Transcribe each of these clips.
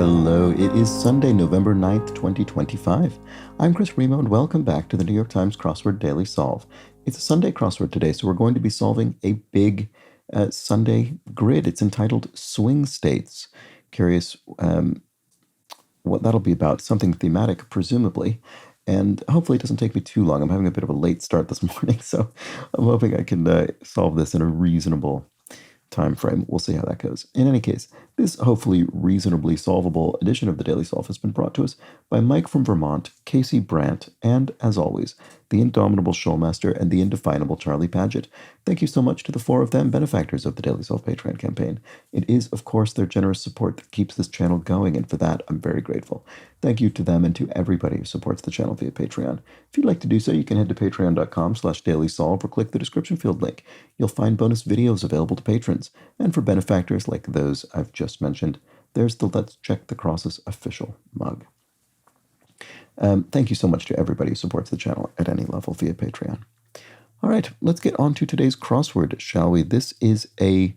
Hello, it is Sunday, November 9th, 2025. I'm Chris Remo, and welcome back to the New York Times Crossword Daily Solve. It's a Sunday crossword today, so we're going to be solving a big Sunday grid. It's entitled Swing States. Curious what that'll be about, something thematic, presumably. And hopefully it doesn't take me too long. I'm having a bit of a late start this morning, so I'm hoping I can solve this in a reasonable time frame. We'll see how that goes. In any case, this hopefully reasonably solvable edition of the Daily Solve has been brought to us by Mike from Vermont, Casey Brandt, and, as always, the indomitable Showmaster and the indefinable Charlie Paget. Thank you so much to the four of them, benefactors of the Daily Solve Patreon campaign. It is, of course, their generous support that keeps this channel going, and for that, I'm very grateful. Thank you to them and to everybody who supports the channel via Patreon. If you'd like to do so, you can head to patreon.com/dailysolve or click the description field link. You'll find bonus videos available to patrons. And for benefactors like those I've just mentioned, there's the Let's Check the Crosses official mug. Thank you so much to everybody who supports the channel at any level via Patreon. All right, let's get on to today's crossword, shall we? This is a,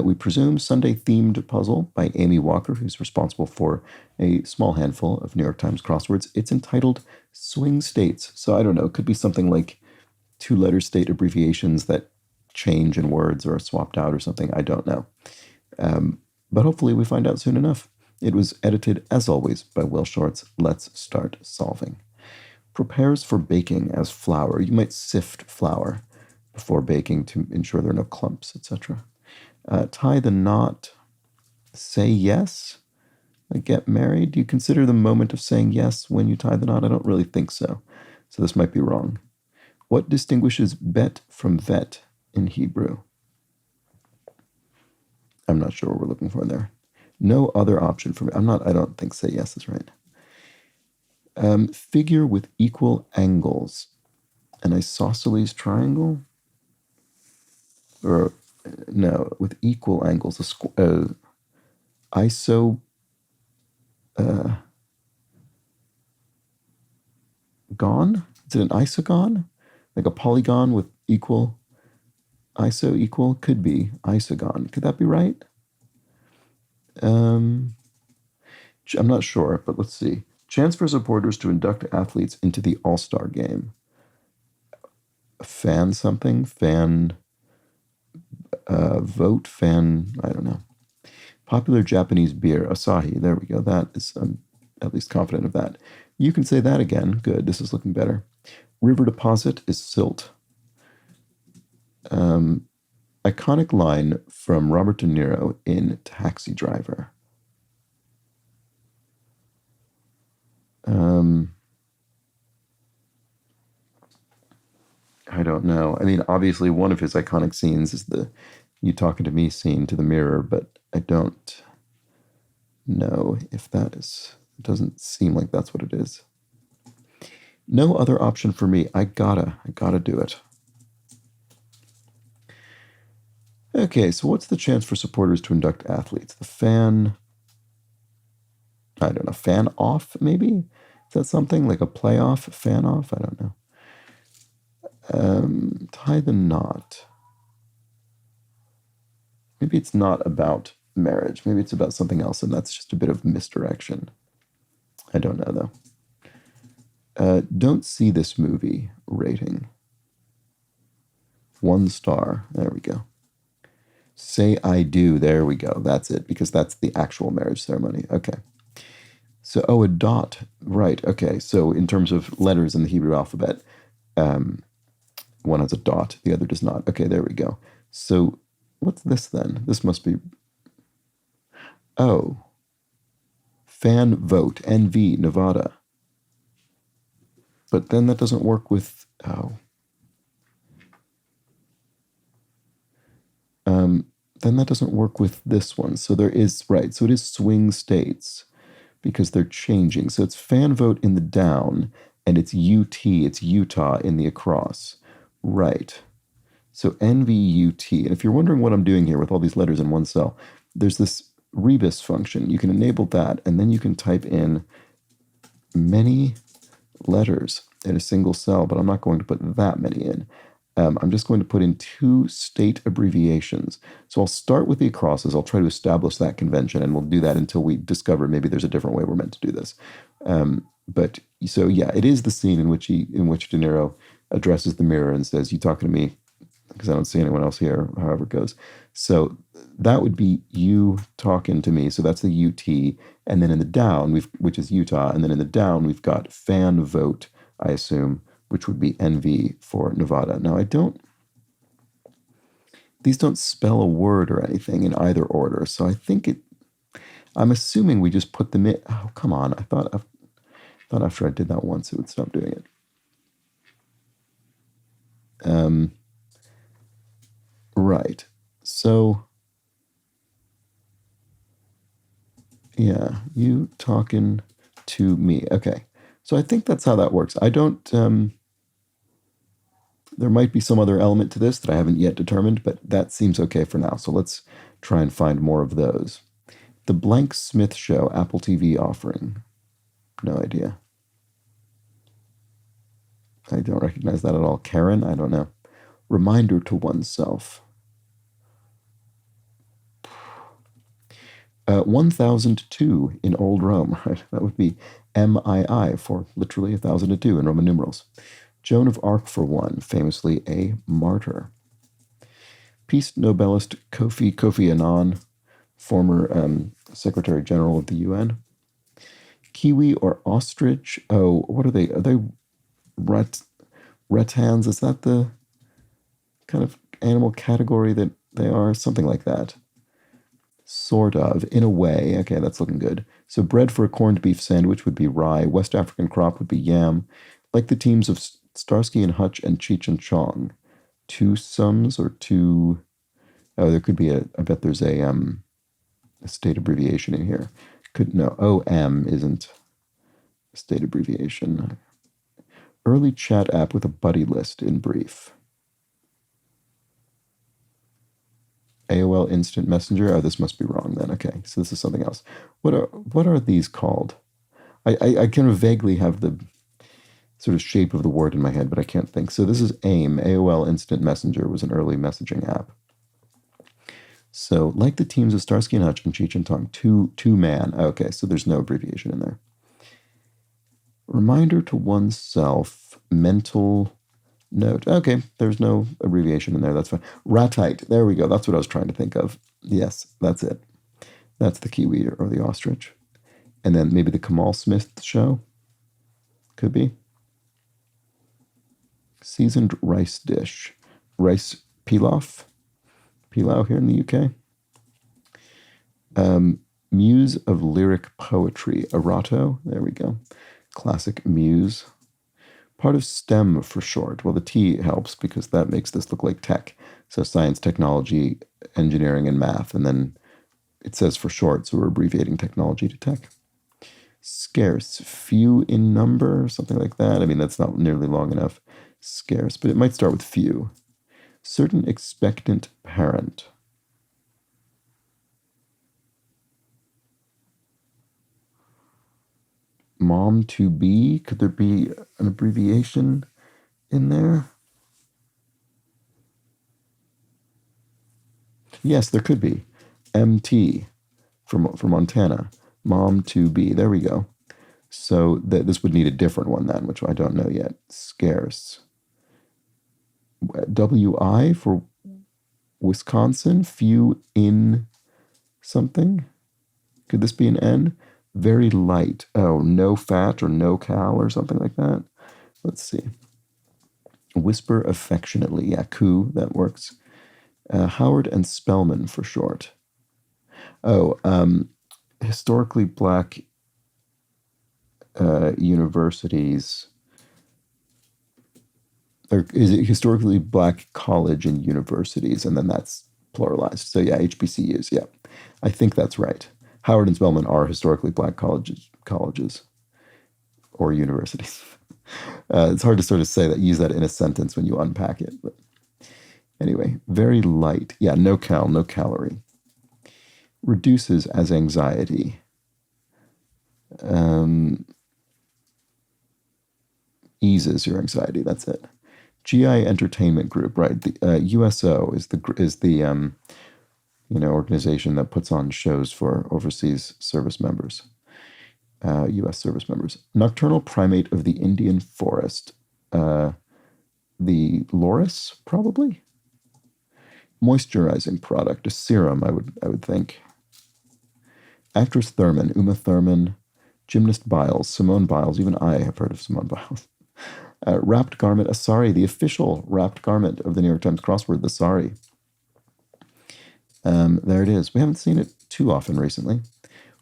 we presume, Sunday-themed puzzle by Amy Walker, who's responsible for a small handful of New York Times crosswords. It's entitled Swing States. So I don't know, it could be something like two-letter state abbreviations that change in words or are swapped out or something. I don't know. But hopefully we find out soon enough. It was edited, as always, by Will Shortz. Let's start solving. Prepares for baking as flour. You might sift flour before baking to ensure there are no clumps, etc. Tie the knot. Say yes. Like get married. Do you consider the moment of saying yes when you tie the knot? I don't really think so. So this might be wrong. What distinguishes bet from vet in Hebrew? I'm not sure what we're looking for there. No other option for me. I don't think say yes is right. Figure with equal angles. An isosceles triangle? Or, no, with equal angles. Iso... gon? Is it an isogon? Like a polygon with equal... Iso equal? Could be. Isogon. Could that be right? I'm not sure, but let's see. Chance for supporters to induct athletes into the All-Star game. Fan something? Fan... vote? Fan... I don't know. Popular Japanese beer. Asahi. There we go. That is... I'm at least confident of that. You can say that again. Good. This is looking better. River deposit is silt. Iconic line from Robert De Niro in Taxi Driver. I don't know. I mean, obviously one of his iconic scenes is the you talking to me scene to the mirror, but I don't know if that is, it doesn't seem like that's what it is. No other option for me. I gotta do it. Okay, so what's the chance for supporters to induct athletes? The fan... I don't know, fan off, maybe? Is that something like a playoff, fan off? I don't know. Tie the knot. Maybe it's not about marriage. Maybe it's about something else, and that's just a bit of misdirection. I don't know, though. Don't see this movie rating. 1 star. There we go. Say I do. There we go. That's it, because that's the actual marriage ceremony. Okay. So, oh, a dot. Right. Okay. So in terms of letters in the Hebrew alphabet, one has a dot, the other does not. Okay, there we go. So what's this then? This must be... Oh. Fan vote. NV, Nevada. But then that doesn't work with... Oh. Then that doesn't work with this one. So there is... Right. So it is swing states because they're changing. So it's fan vote in the down, and it's UT, it's Utah in the across. Right. So NVUT. And if you're wondering what I'm doing here with all these letters in one cell, there's this rebus function. You can enable that, and then you can type in many letters in a single cell, but I'm not going to put that many in. I'm just going to put in two state abbreviations. So I'll start with the acrosses. I'll try to establish that convention, and we'll do that until we discover maybe there's a different way we're meant to do this. But so yeah, it is the scene in which De Niro addresses the mirror and says, "You talking to me?" Because I don't see anyone else here, however it goes. So that would be you talking to me. So that's the UT. And then in the down, which is Utah, and then in the down, we've got fan vote, I assume, which would be NV for Nevada. Now, these don't spell a word or anything in either order. So I'm assuming we just put them in. Oh, come on. I thought after I did that once, it would stop doing it. Right. So, yeah, you talking to me. Okay. So I think that's how that works. I don't, there might be some other element to this that I haven't yet determined, but that seems okay for now. So let's try and find more of those. The Blank Smith Show Apple TV offering. No idea. I don't recognize that at all. Karen? I don't know. Reminder to oneself. 1002 in Old Rome, right? That would be MII for literally 1002 in Roman numerals. Joan of Arc for one, famously a martyr. Peace Nobelist Kofi Annan, former Secretary General of the UN. Kiwi or ostrich? Oh, what are they? Are they ratans? Is that the kind of animal category that they are? Something like that. Sort of, in a way. Okay, that's looking good. So bread for a corned beef sandwich would be rye. West African crop would be yam. Like the teams of Starsky and Hutch and Cheech and Chong. Two sums or two... Oh, there could be I bet there's a state abbreviation in here. No, OM isn't a state abbreviation. Early chat app with a buddy list in brief. AOL Instant Messenger. Oh, this must be wrong then. Okay, so this is something else. What are these called? I kind of vaguely have the sort of shape of the word in my head, but I can't think. So this is AIM. AOL Instant Messenger was an early messaging app. So like the teams of Starsky and Hutch and Cheech and Chong, two-man. Okay, so there's no abbreviation in there. Reminder to oneself, mental note. Okay, there's no abbreviation in there. That's fine. Ratite. There we go. That's what I was trying to think of. Yes, that's it. That's the kiwi or the ostrich. And then maybe the Kamal Smith show. Could be. Seasoned rice dish. Rice pilaf. Pilau here in the UK. Muse of lyric poetry. Erato. There we go. Classic muse. Part of STEM for short. Well, the T helps because that makes this look like tech. So science, technology, engineering, and math. And then it says for short, so we're abbreviating technology to tech. Scarce. Few in number, something like that. I mean, that's not nearly long enough. Scarce, but it might start with few. Certain expectant parent. Mom to be. Could there be an abbreviation in there? Yes, there could be. MT for Montana. Mom to be. There we go. So this would need a different one then, which I don't know yet. Scarce. WI for Wisconsin. Few in something. Could this be an N? Very light. Oh, no fat or no cal or something like that. Let's see. Whisper affectionately. Yeah, coo, that works. Howard and Spellman for short. Oh, historically black universities. Or is it historically black college and universities? And then that's pluralized. So yeah, HBCUs. Yeah, I think that's right. Howard and Spellman are historically black colleges or universities. It's hard to sort of say that, use that in a sentence when you unpack it. But anyway, very light. Yeah, no cal, no calorie. Reduces as anxiety. Eases your anxiety. That's it. GI Entertainment Group, right? The USO is the organization that puts on shows for overseas service members, U.S. service members. Nocturnal primate of the Indian forest, the loris, probably. Moisturizing product, a serum, I would think. Actress Thurman, Uma Thurman. Gymnast Biles, Simone Biles. Even I have heard of Simone Biles. Wrapped garment, a sari, the official wrapped garment of the New York Times crossword, the sari. There it is. We haven't seen it too often recently.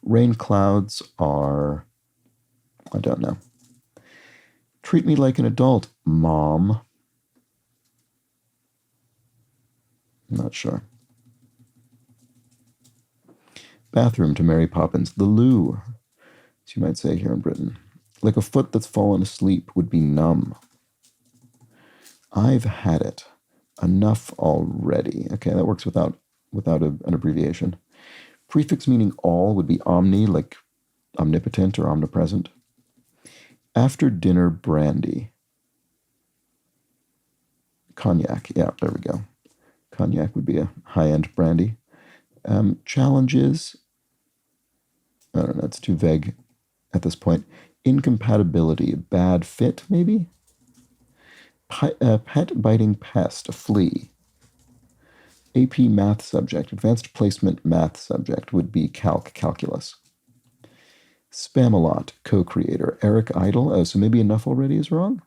Rain clouds are, I don't know. Treat me like an adult, Mom. I'm not sure. Bathroom to Mary Poppins, the loo, as you might say here in Britain. Like a foot that's fallen asleep would be numb. I've had it. Enough already. Okay, that works without an abbreviation. Prefix meaning all would be omni, like omnipotent or omnipresent. After dinner brandy. Cognac. Yeah, there we go. Cognac would be a high-end brandy. Challenges. I don't know, it's too vague at this point. Incompatibility, bad fit, maybe? Pet biting pest, a flea. AP math subject, advanced placement math subject would be calculus. Spamalot, co-creator. Eric Idle, oh, so maybe enough already is wrong?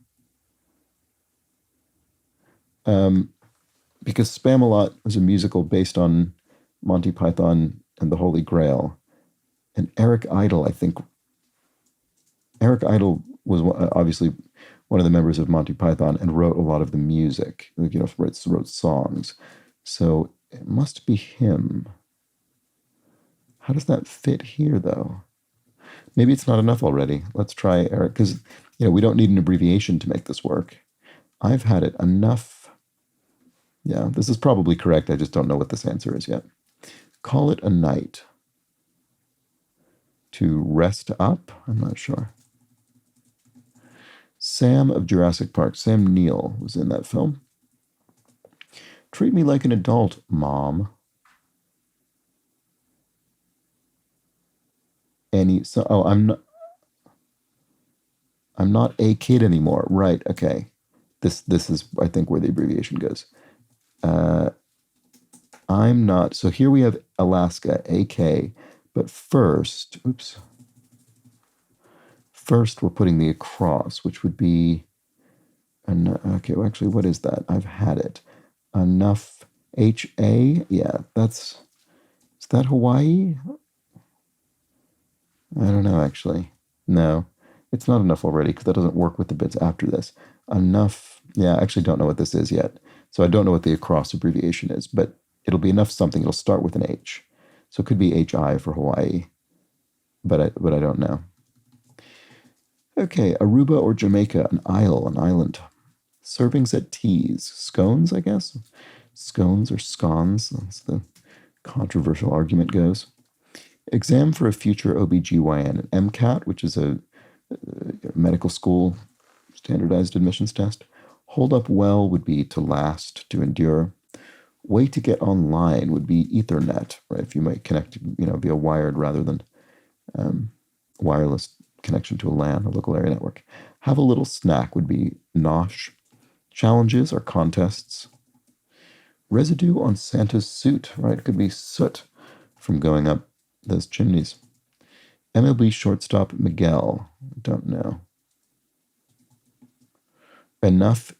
Because Spamalot was a musical based on Monty Python and the Holy Grail. And Eric Idle, I think, Eric Idle was obviously one of the members of Monty Python and wrote a lot of the music, wrote songs. So it must be him. How does that fit here, though? Maybe it's not enough already. Let's try Eric, because we don't need an abbreviation to make this work. I've had it enough. Yeah, this is probably correct. I just don't know what this answer is yet. Call it a night. To rest up? I'm not sure. Sam of Jurassic Park. Sam Neill was in that film. Treat me like an adult, Mom. I'm not a kid anymore. Right, okay. This is, I think, where the abbreviation goes. I'm not. So here we have Alaska, AK. But first, First, we're putting the across, which would be, okay, well, actually, what is that? I've had it. Enough, HA? Yeah, is that Hawaii? I don't know, actually. No, it's not enough already, because that doesn't work with the bits after this. Enough, yeah, I actually don't know what this is yet. So I don't know what the across abbreviation is, but it'll be enough something. It'll start with an H. So it could be HI for Hawaii, but I don't know. Okay, Aruba or Jamaica, an isle, an island. Servings at teas. Scones, I guess? Scones or scones, that's the controversial argument goes. Exam for a future OBGYN, an MCAT, which is a medical school standardized admissions test. Hold up well would be to last, to endure. Way to get online would be Ethernet, right? If you might connect, via wired rather than wireless connection to a LAN, a local area network. Have a little snack would be nosh. Challenges are contests. Residue on Santa's suit, right? Could be soot from going up those chimneys. MLB shortstop Miguel, don't know. Enough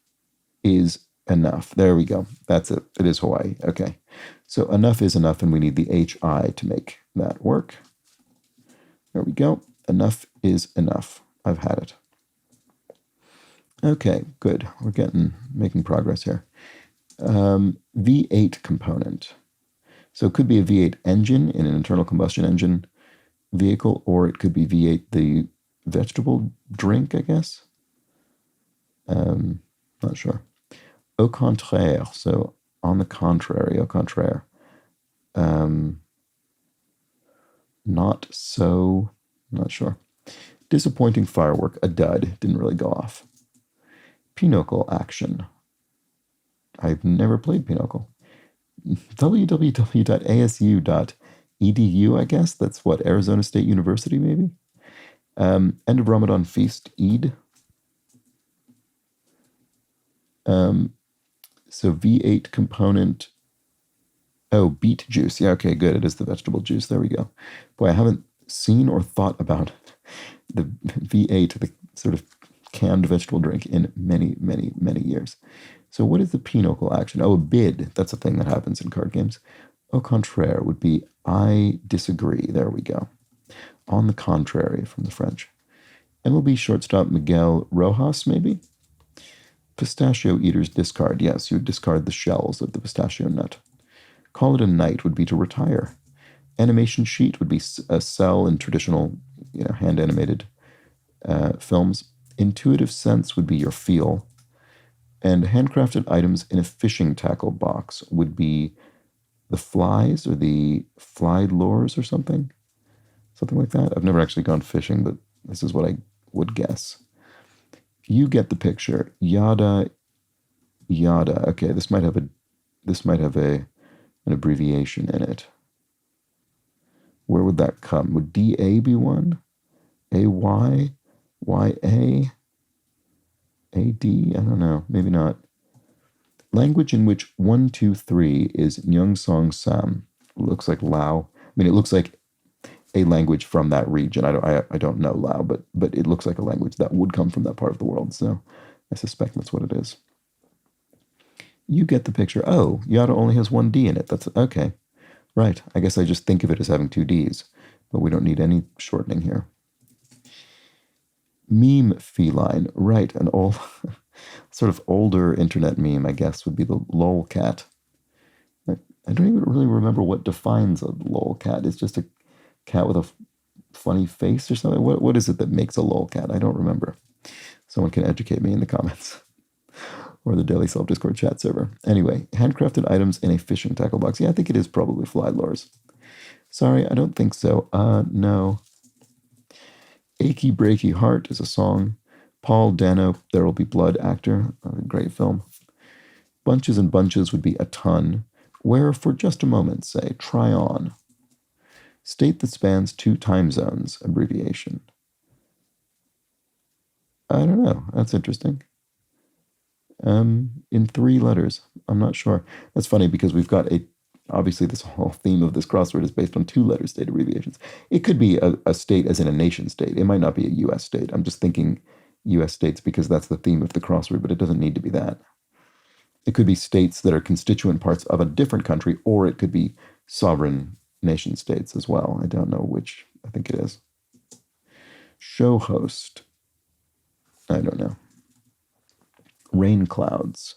is enough. There we go. That's it. It is Hawaii. Okay. So enough is enough, and we need the HI to make that work. There we go. Enough is enough. I've had it. Okay, good. We're making progress here. V8 component. So it could be a V8 engine in an internal combustion engine vehicle, or it could be V8, the vegetable drink, I guess. Not sure. Au contraire, so on the contrary, au contraire. Not so, not sure. Disappointing firework, a dud, didn't really go off. Pinochle action. I've never played Pinochle. www.asu.edu, I guess. That's what, Arizona State University, maybe? End of Ramadan feast, Eid. So V8 component. Oh, beet juice. Yeah, okay, good. It is the vegetable juice. There we go. Boy, I haven't seen or thought about the V8, the sort of canned vegetable drink, in many, many, many years. So what is the pinochle action? Oh, a bid. That's a thing that happens in card games. Au contraire would be I disagree. There we go. On the contrary from the French. MLB shortstop Miguel Rojas, maybe? Pistachio eaters discard. Yes, you would discard the shells of the pistachio nut. Call it a night would be to retire. Animation sheet would be a cell in traditional, hand animated films. Intuitive sense would be your feel. And handcrafted items in a fishing tackle box would be the flies or the fly lures or something. Something like that. I've never actually gone fishing, but this is what I would guess. You get the picture. Yada yada. Okay, this might have an abbreviation in it. Where would that come? Would DA be one? AY? YA? AD? I don't know. Maybe not. Language in which 1, 2, 3 is Nyung Song Sam. Looks like Lao. I mean, it looks like a language from that region. I don't know Lao, but it looks like a language that would come from that part of the world. So I suspect that's what it is. You get the picture. Oh, Yada only has one D in it. That's okay. Right. I guess I just think of it as having two Ds, but we don't need any shortening here. Meme feline. Right. An old, sort of older internet meme, I guess, would be the lol cat. I don't even really remember what defines a lol cat. It's just a cat with a funny face or something. What is it that makes a lol cat? I don't remember. Someone can educate me in the comments or the Daily Self Discord chat server. Anyway, handcrafted items in a fishing tackle box. Yeah, I think it is probably fly lures. Sorry, I don't think so. No. Achy Breaky Heart is a song. Paul Dano, There Will Be Blood, actor. A great film. Bunches and bunches would be a ton. Where for just a moment, say, try on. State that spans 2 time zones, abbreviation. I don't know. That's interesting. In 3 letters. I'm not sure. That's funny because we've got obviously this whole theme of this crossword is based on 2-letter state abbreviations. It could be a state as in a nation state. It might not be a U.S. state. I'm just thinking U.S. states because that's the theme of the crossword, but it doesn't need to be that. It could be states that are constituent parts of a different country, or it could be sovereign nation states as well. I don't know which. I think it is. Show host. I don't know. Rain clouds.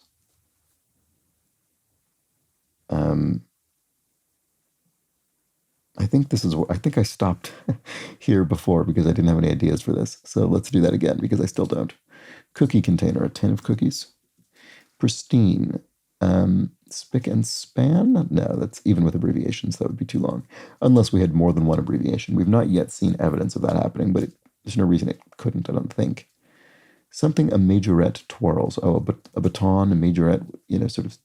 I think I stopped here before because I didn't have any ideas for this. So let's do that again because I still don't. Cookie container, a tin of cookies. Pristine. Spick and span? No, that's even with abbreviations, that would be too long. Unless we had more than one abbreviation. We've not yet seen evidence of that happening, but there's no reason it couldn't, I don't think. Something a majorette twirls. Oh, a baton, a majorette, sort of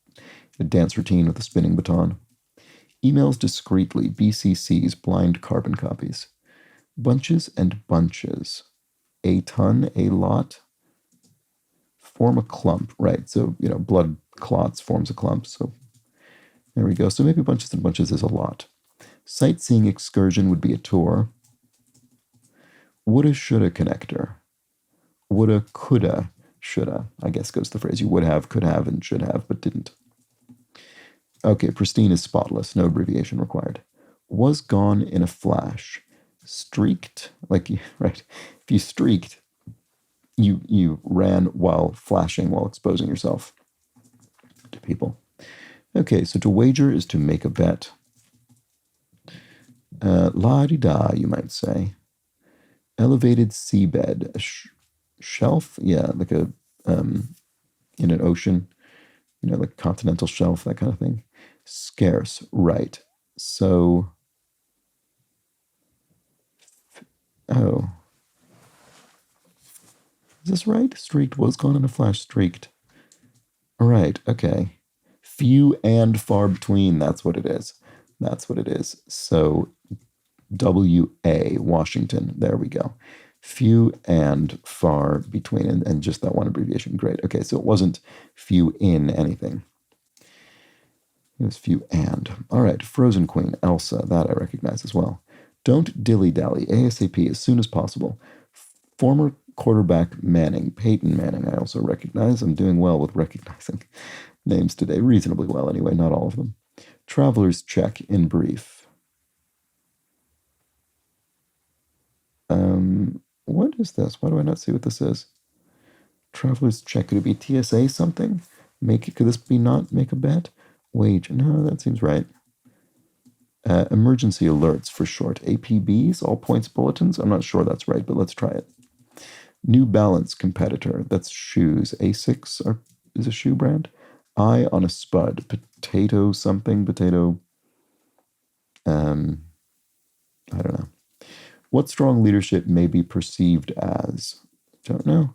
a dance routine with a spinning baton. Emails discreetly, BCCs, blind carbon copies. Bunches and bunches. A ton, a lot. Form a clump, right? So, blood clots forms a clump. So there we go. So maybe bunches and bunches is a lot. Sightseeing excursion would be a tour. Woulda, shoulda connector. Woulda, coulda, shoulda, I guess goes the phrase. You would have, could have, and should have, but didn't. Okay, pristine is spotless, no abbreviation required. Was gone in a flash. Streaked, right? If you streaked, you ran while flashing, while exposing yourself to people. Okay, so to wager is to make a bet. La-di-da, you might say. Elevated seabed. A shelf? Yeah, like in an ocean. Like continental shelf, that kind of thing. Scarce, right. So, oh. Is this right? Streaked was gone in a flash, streaked. All right, okay. Few and far between. That's what it is. That's what it is. So WA, Washington. There we go. Few and far between, and just that one abbreviation. Great. Okay, so it wasn't few in anything. It was few and. All right, Frozen Queen, Elsa. That I recognize as well. Don't dilly-dally. ASAP, as soon as possible. Former quarterback Manning, Peyton Manning, I also recognize. I'm doing well with recognizing names today. Reasonably well, anyway, not all of them. Traveler's check in brief. What is this? Why do I not see what this is? Traveler's check. Could it be TSA something? Could this be not make a bet? Wage. No, that seems right. Emergency alerts for short. APBs, all points bulletins. I'm not sure that's right, but let's try it. New Balance competitor. That's shoes. Asics is a shoe brand. Eye on a spud. Potato something. Potato. I don't know. What strong leadership may be perceived as? Don't know.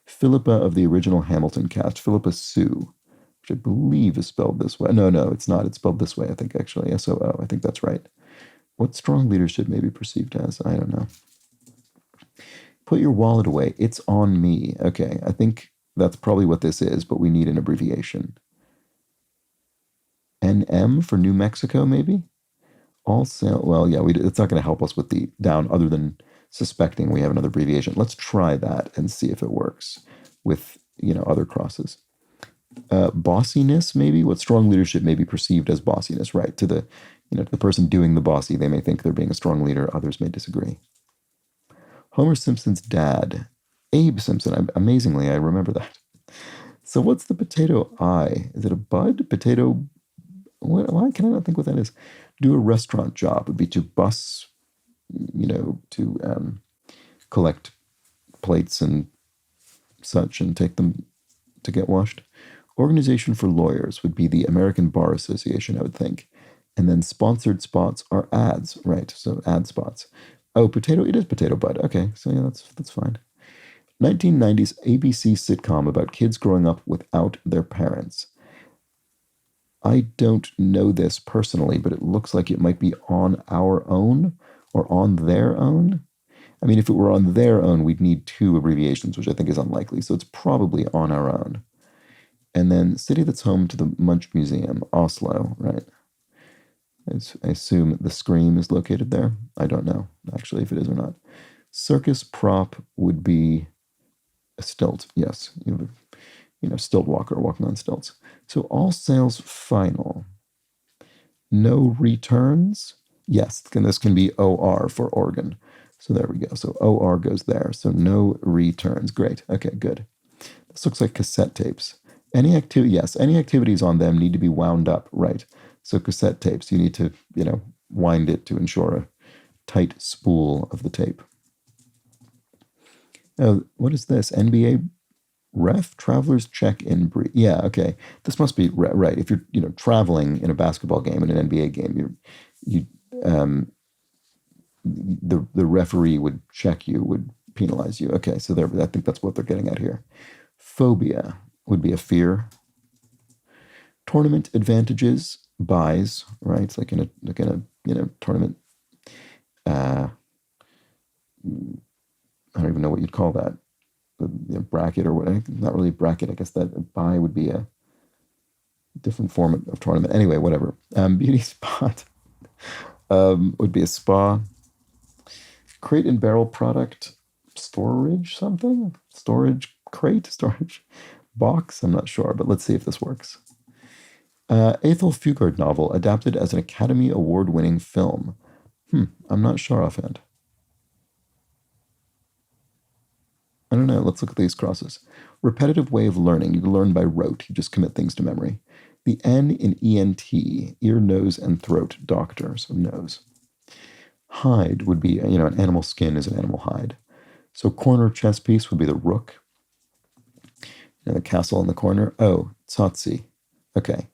Philippa of the original Hamilton cast. Philippa Sue, which I believe is spelled this way. No, it's not. It's spelled this way, I think, actually. SOO. I think that's right. What strong leadership may be perceived as? I don't know. Put your wallet away. It's on me. Okay, I think that's probably what this is, but we need an abbreviation. NM for New Mexico, maybe? All sale. Well, yeah, it's not going to help us with the down other than suspecting we have another abbreviation. Let's try that and see if it works with, other crosses. Bossiness, maybe? What strong leadership may be perceived as bossiness, right? To the person doing the bossy, they may think they're being a strong leader. Others may disagree. Homer Simpson's dad, Abe Simpson. Amazingly, I remember that. So what's the potato eye? Is it a bud? Potato. Why can I not think what that is? Do a restaurant job would be to bus, to collect plates and such and take them to get washed. Organization for lawyers would be the American Bar Association, I would think. And then sponsored spots are ads, right? So ad spots. Oh, potato, it is potato bud. Okay, so yeah, that's fine. 1990s ABC sitcom about kids growing up without their parents. I don't know this personally, but it looks like it might be On Our Own or On Their Own. I mean, if it were On Their Own, we'd need two abbreviations, which I think is unlikely. So it's probably On Our Own. And then city that's home to the Munch Museum, Oslo, right? I assume the Scream is located there. I don't know, actually, if it is or not. Circus prop would be a stilt, yes. Stilt walker walking on stilts. So all sales final. No returns. Yes, this can be OR for organ. So there we go. So OR goes there. So no returns. Great. Okay, good. This looks like cassette tapes. Any activities on them need to be wound up, right? So cassette tapes, you need to, wind it to ensure a tight spool of the tape. Oh, what is this? NBA ref travelers check in brief. Yeah, okay. This must be right. If you're traveling in a basketball game and an NBA game, the referee would check you, would penalize you. Okay, so I think that's what they're getting at here. Phobia would be a fear. Tournament advantages, buys, right? It's like in a tournament. I don't even know what you'd call that. The bracket or what? Not really a bracket. I guess that a buy would be a different form of tournament. Anyway, whatever. Beauty spot would be a spa. Crate and barrel product, storage something? Storage crate? Storage box? I'm not sure, but let's see if this works. Ethel Fugard novel adapted as an Academy Award-winning film. I'm not sure offhand. I don't know. Let's look at these crosses. Repetitive way of learning. You learn by rote. You just commit things to memory. The N in ENT, ear, nose, and throat, doctor, so nose. Hide would be, an animal skin is an animal hide. So corner chess piece would be the rook. The castle in the corner. Oh, tsotsi. Okay.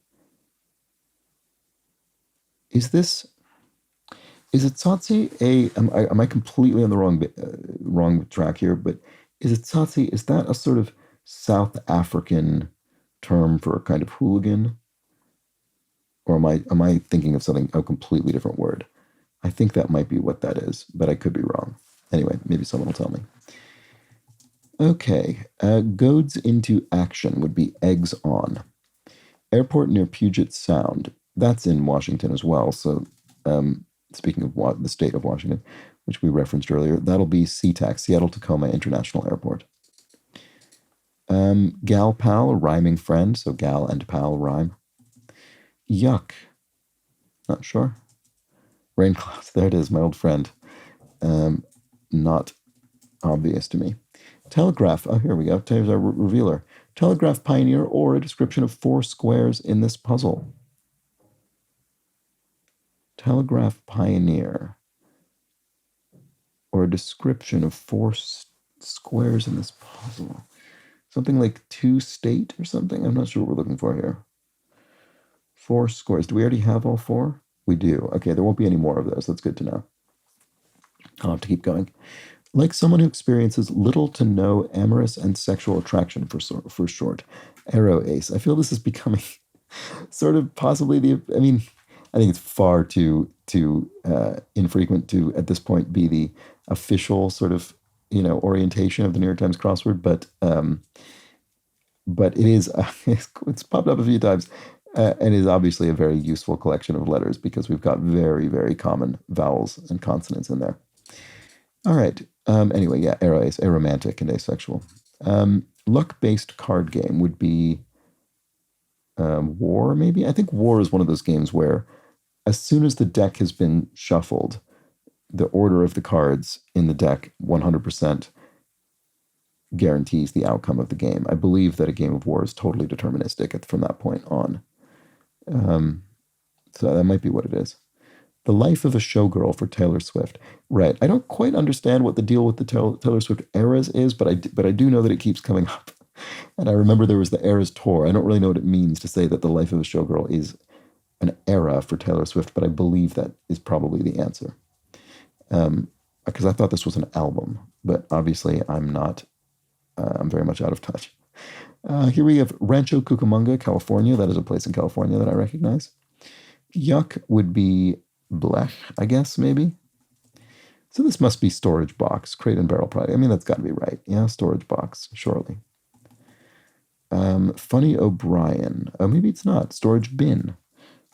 Is it tsotsi am I completely on the wrong track here, but is it tsotsi, is that a sort of South African term for a kind of hooligan? Or am I thinking of something, a completely different word? I think that might be what that is, but I could be wrong. Anyway, maybe someone will tell me. Okay, goads into action would be eggs on. Airport near Puget Sound. That's in Washington as well. So, speaking of the state of Washington, which we referenced earlier, that'll be SeaTac, Seattle Tacoma International Airport. Gal pal, rhyming friend. So gal and pal rhyme. Yuck. Not sure. Rain clouds. There it is, my old friend. Not obvious to me. Telegraph. Oh, here we go. There's our revealer. Telegraph pioneer, or a description of 4 squares in this puzzle. Telegraph pioneer, or a description of 4 squares in this puzzle. Something like 2 state or something? I'm not sure what we're looking for here. 4 squares. Do we already have all 4? We do. Okay, there won't be any more of those. That's good to know. I'll have to keep going. Like someone who experiences little to no amorous and sexual attraction, for short. Arrow ace. I feel this is becoming sort of possibly I mean, I think it's far too infrequent to at this point be the official sort of orientation of the New York Times crossword, but it is it's popped up a few times, and is obviously a very useful collection of letters because we've got very, very common vowels and consonants in there. All right. Anyway, yeah, arrow ace, aromantic and asexual. Luck-based card game would be War, maybe? I think War is one of those games where as soon as the deck has been shuffled, the order of the cards in the deck 100% guarantees the outcome of the game. I believe that a game of War is totally deterministic from that point on. So that might be what it is. The life of a showgirl for Taylor Swift. Right. I don't quite understand what the deal with the Taylor Swift eras is, but I do know that it keeps coming up. And I remember there was the Eras tour. I don't really know what it means to say that the life of a showgirl is an era for Taylor Swift, but I believe that is probably the answer. Because I thought this was an album, but obviously I'm not. I'm very much out of touch. Here we have Rancho Cucamonga, California. That is a place in California that I recognize. Yuck would be blech, I guess, maybe. So this must be storage box, crate and barrel product. I mean, that's got to be right. Yeah, storage box, surely. Funny O'Brien. Oh, maybe it's not. Storage bin.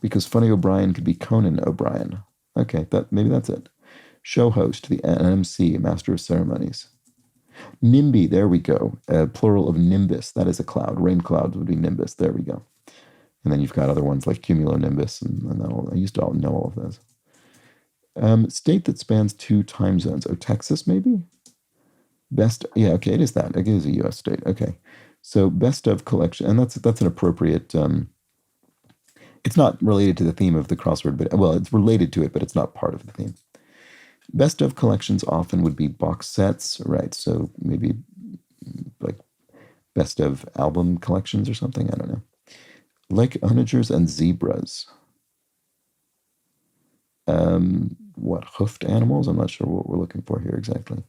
Because Funny O'Brien could be Conan O'Brien. Okay, maybe that's it. Show host, the MC, master of ceremonies. NIMBY, there we go. Plural of nimbus. That is a cloud. Rain clouds would be nimbus. There we go. And then you've got other ones like cumulonimbus, and I used to know all of those. State that spans 2 time zones. Oh, Texas, maybe? Yeah, okay, it is that. It is a U.S. state. Okay. So best of collection, and that's an appropriate, it's not related to the theme of the crossword, but, well, it's related to it, but it's not part of the theme. Best of collections often would be box sets, right? So maybe like best of album collections or something. I don't know. Like onagers and zebras. What, hoofed animals? I'm not sure what we're looking for here exactly.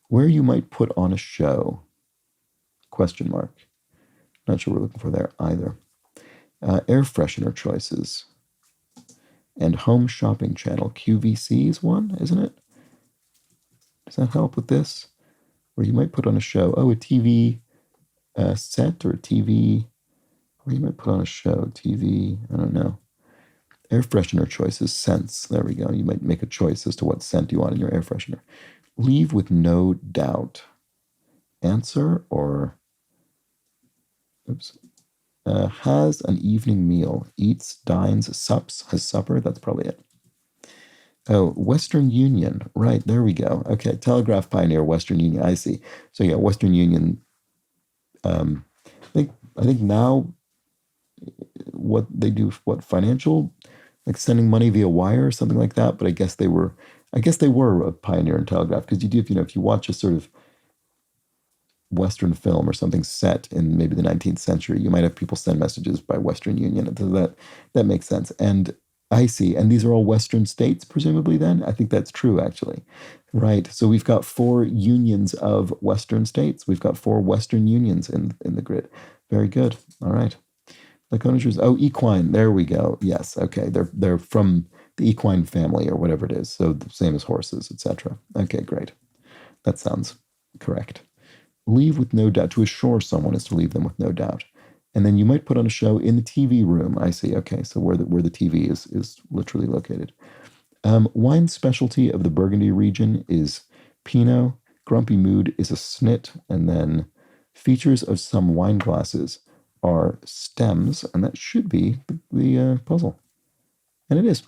Where you might put on a show. Question mark. Not sure what we're looking for there either. Air freshener choices. And home shopping channel. QVC is one, isn't it? Does that help with this? Where you might put on a show. Oh, a TV set or a TV. Where you might put on a show. TV, I don't know. Air freshener choices. Scents. There we go. You might make a choice as to what scent you want in your air freshener. Leave with no doubt. Answer or... Oops. Has an evening meal. Eats, dines, sups. Has supper. That's probably it. Oh, Western Union. Right, there we go. Okay, Telegraph Pioneer, Western Union. I see. So yeah, Western Union. I think now what they do, financial, like sending money via wire or something like that. But I guess they were a pioneer in telegraph, because you do, if you watch a sort of Western film or something set in maybe the 19th century, you might have people send messages by Western Union. So that makes sense. And I see. And these are all Western states, presumably then? I think that's true, actually. Right. So we've got 4 unions of Western states. We've got 4 Western unions in the grid. Very good. All right. Laconifers. Oh, equine. There we go. Yes. Okay. They're from the equine family or whatever it is. So the same as horses, etc. Okay, great. That sounds correct. Leave with no doubt. To assure someone is to leave them with no doubt. And then you might put on a show in the TV room. I see. Okay, so where the TV is literally located. Wine specialty of the Burgundy region is Pinot. Grumpy mood is a snit, and then features of some wine glasses are stems, and that should be the puzzle, and it is.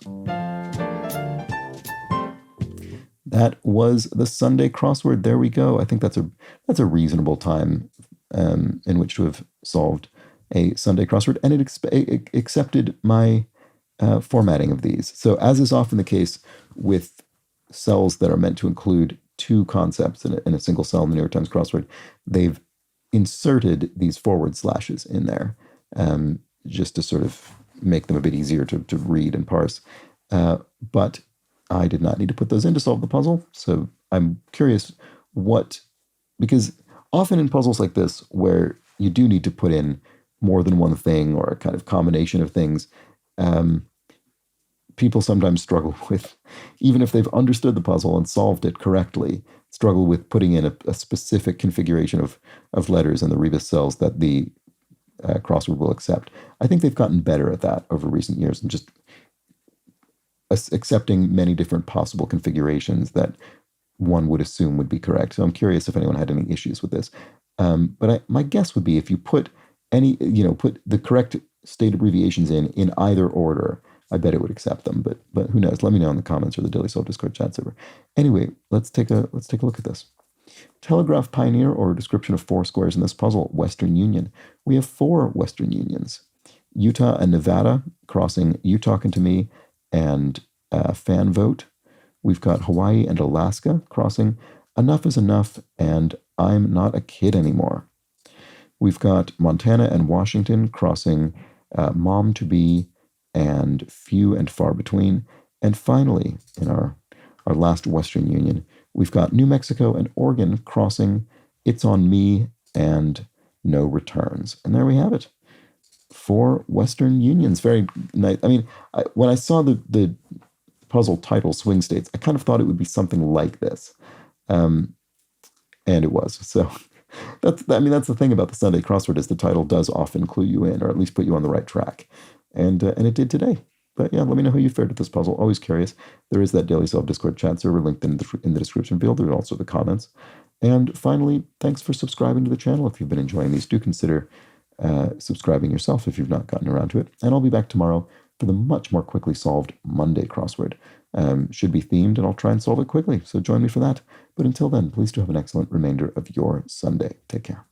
That was the Sunday crossword. There we go. I think that's a reasonable time in which to have solved a Sunday crossword, and it accepted my formatting of these. So, as is often the case with cells that are meant to include two concepts in a single cell in the New York Times crossword, they've inserted these forward slashes in there just to sort of make them a bit easier to read and parse. But I did not need to put those in to solve the puzzle. So I'm curious because often in puzzles like this, where you do need to put in more than one thing or a kind of combination of things, people sometimes struggle with, even if they've understood the puzzle and solved it correctly, struggle with putting in a specific configuration of letters in the rebus cells that the crossword will accept. I think they've gotten better at that over recent years and just accepting many different possible configurations that one would assume would be correct. So I'm curious if anyone had any issues with this. But my guess would be if you put put the correct state abbreviations in either order, I bet it would accept them. But who knows? Let me know in the comments or the Daily Soul Discord chat server. Anyway, let's take a look at this. Telegraph Pioneer, or a description of four squares in this puzzle. Western Union. We have four Western Unions. Utah and Nevada crossing You Talking to Me and Fan Vote. We've got Hawaii and Alaska crossing Enough is Enough and I'm Not a Kid Anymore. We've got Montana and Washington crossing Mom to Be and Few and Far Between. And finally, in our last Western Union, we've got New Mexico and Oregon crossing It's on Me and No Returns. And there we have it. Four Western Unions. Very nice. I mean, when I saw the puzzle title, Swing States, I kind of thought it would be something like this. And it was. So that's the thing about the Sunday crossword, is the title does often clue you in, or at least put you on the right track. And it did today. But yeah, let me know how you fared with this puzzle. Always curious. There is that Daily Self Discord chat server linked in the description field. There's also the comments. And finally, thanks for subscribing to the channel. If you've been enjoying these, do consider subscribing yourself if you've not gotten around to it. And I'll be back tomorrow for the much more quickly solved Monday crossword. Should be themed, and I'll try and solve it quickly. So join me for that. But until then, please do have an excellent remainder of your Sunday. Take care.